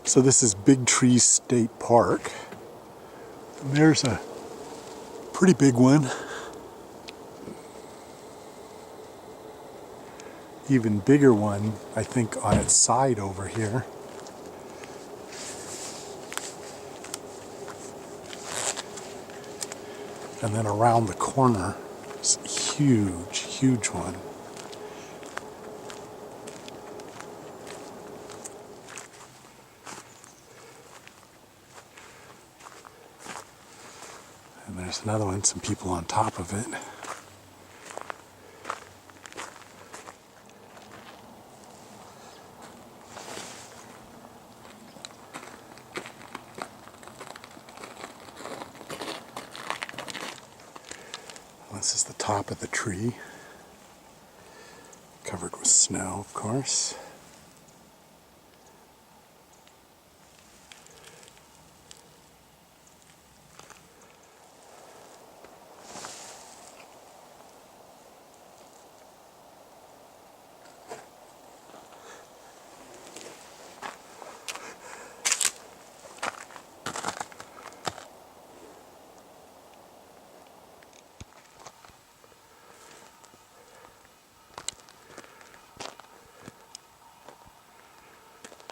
So this is Big Tree State Park. And there's a pretty big one. Even bigger one, I think, on its side over here. And then around the corner, it's a huge, huge one. And there's another one, some people on top of it. This is the top of the tree, covered with snow, of course.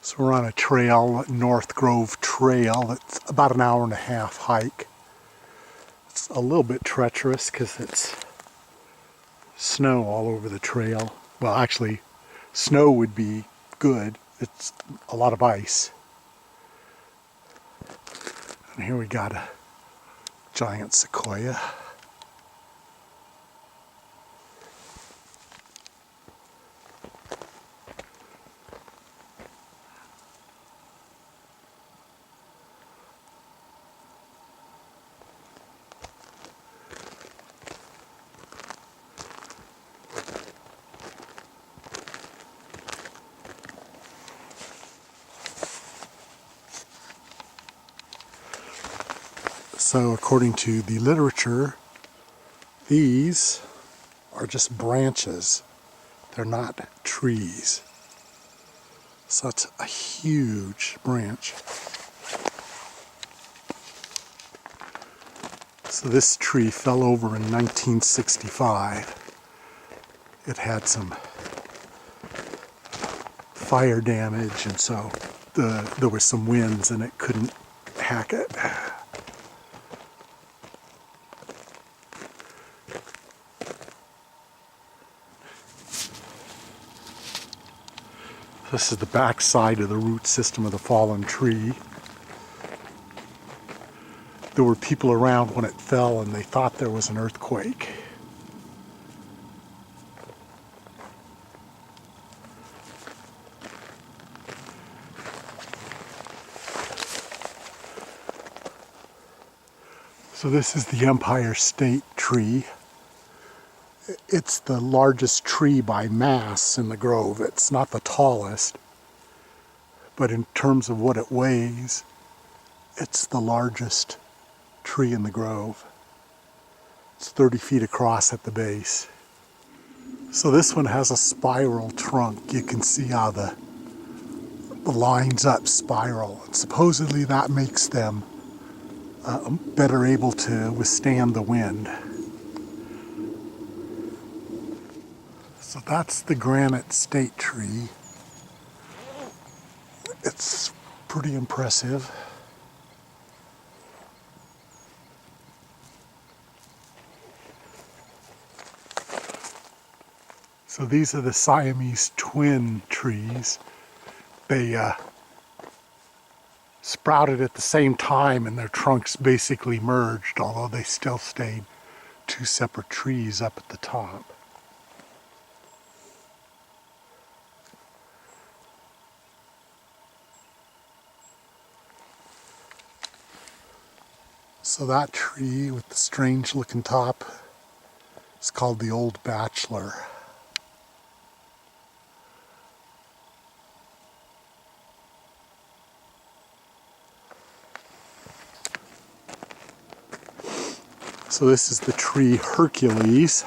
So we're on a trail, North Grove Trail, that's about an hour and a half hike. It's a little bit treacherous because it's snow all over the trail. Well, actually, snow would be good. It's a lot of ice. And here we got a giant sequoia. So according to the literature, these are just branches. They're not trees. So it's a huge branch. So this tree fell over in 1965. It had some fire damage, and so there was some winds and it couldn't hack it. This is the back side of the root system of the fallen tree. There were people around when it fell and they thought there was an earthquake. So this is the Empire State Tree. It's the largest tree by mass in the grove. It's not the tallest, but in terms of what it weighs, it's the largest tree in the grove. It's 30 feet across at the base. So this one has a spiral trunk. You can see how the lines up spiral. And supposedly that makes them better able to withstand the wind. So that's the Granite State Tree. It's pretty impressive. So these are the Siamese twin trees. They sprouted at the same time and their trunks basically merged, although they still stayed two separate trees up at the top. So that tree with the strange looking top is called the Old Bachelor. So this is the tree Hercules.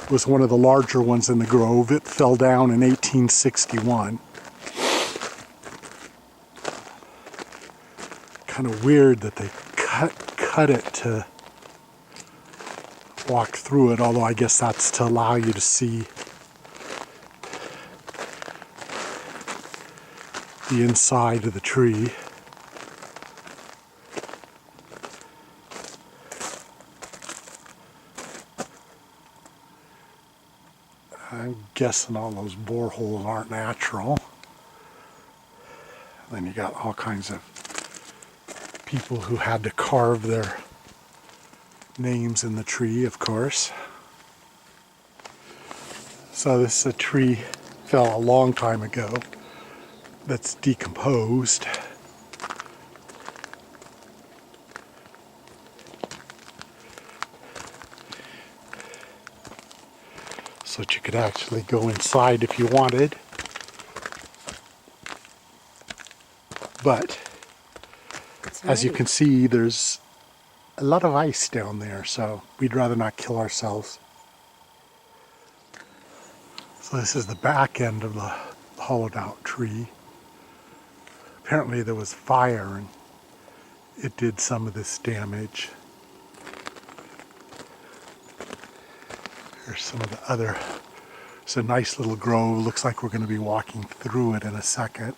It was one of the larger ones in the grove. It fell down in 1861. kind of weird that they cut it to walk through it, although I guess that's to allow you to see the inside of the tree. I'm guessing all those boreholes aren't natural. Then you got all kinds of people who had to carve their names in the tree, of course. So this is a tree fell a long time ago that's decomposed. So that you could actually go inside if you wanted. But as you can see, there's a lot of ice down there, so we'd rather not kill ourselves. So this is the back end of the hollowed out tree. Apparently there was fire and it did some of this damage. Here's some of the other. It's a nice little grove. Looks like we're going to be walking through it in a second.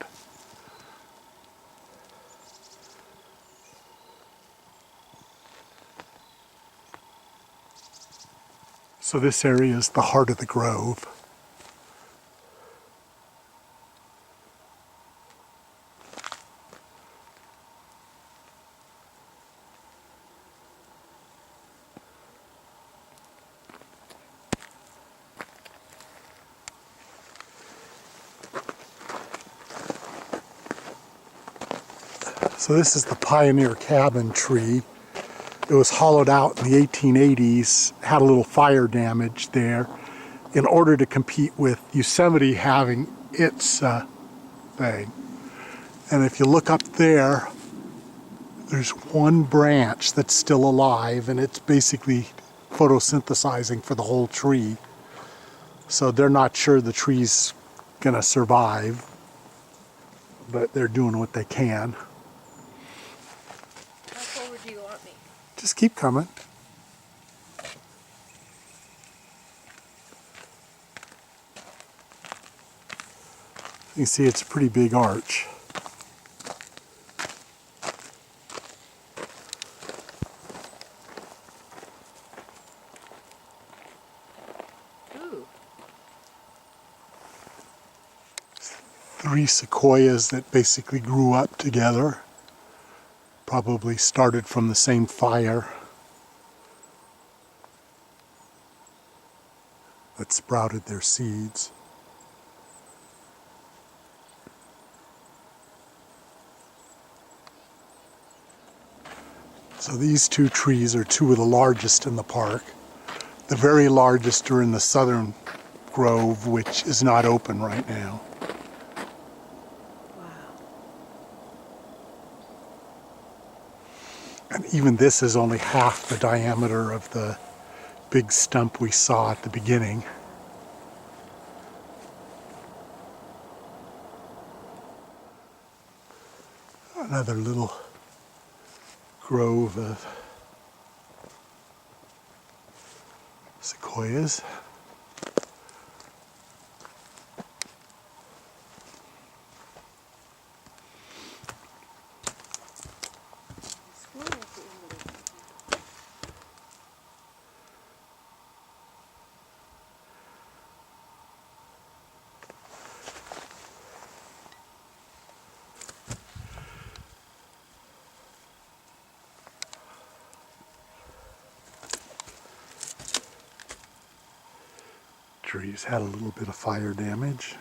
So this area is the heart of the grove. So this is the Pioneer Cabin tree. It was hollowed out in the 1880s, had a little fire damage there in order to compete with Yosemite having its thing. And if you look up there, there's one branch that's still alive and it's basically photosynthesizing for the whole tree. So they're not sure the tree's gonna survive, but they're doing what they can. How forward do you want me? Just keep coming. You can see it's a pretty big arch. Ooh. 3 sequoias that basically grew up together. Probably started from the same fire that sprouted their seeds. So these 2 trees are 2 of the largest in the park. The very largest are in the southern grove, which is not open right now. And even this is only half the diameter of the big stump we saw at the beginning. Another little grove of sequoias. Trees had a little bit of fire damage.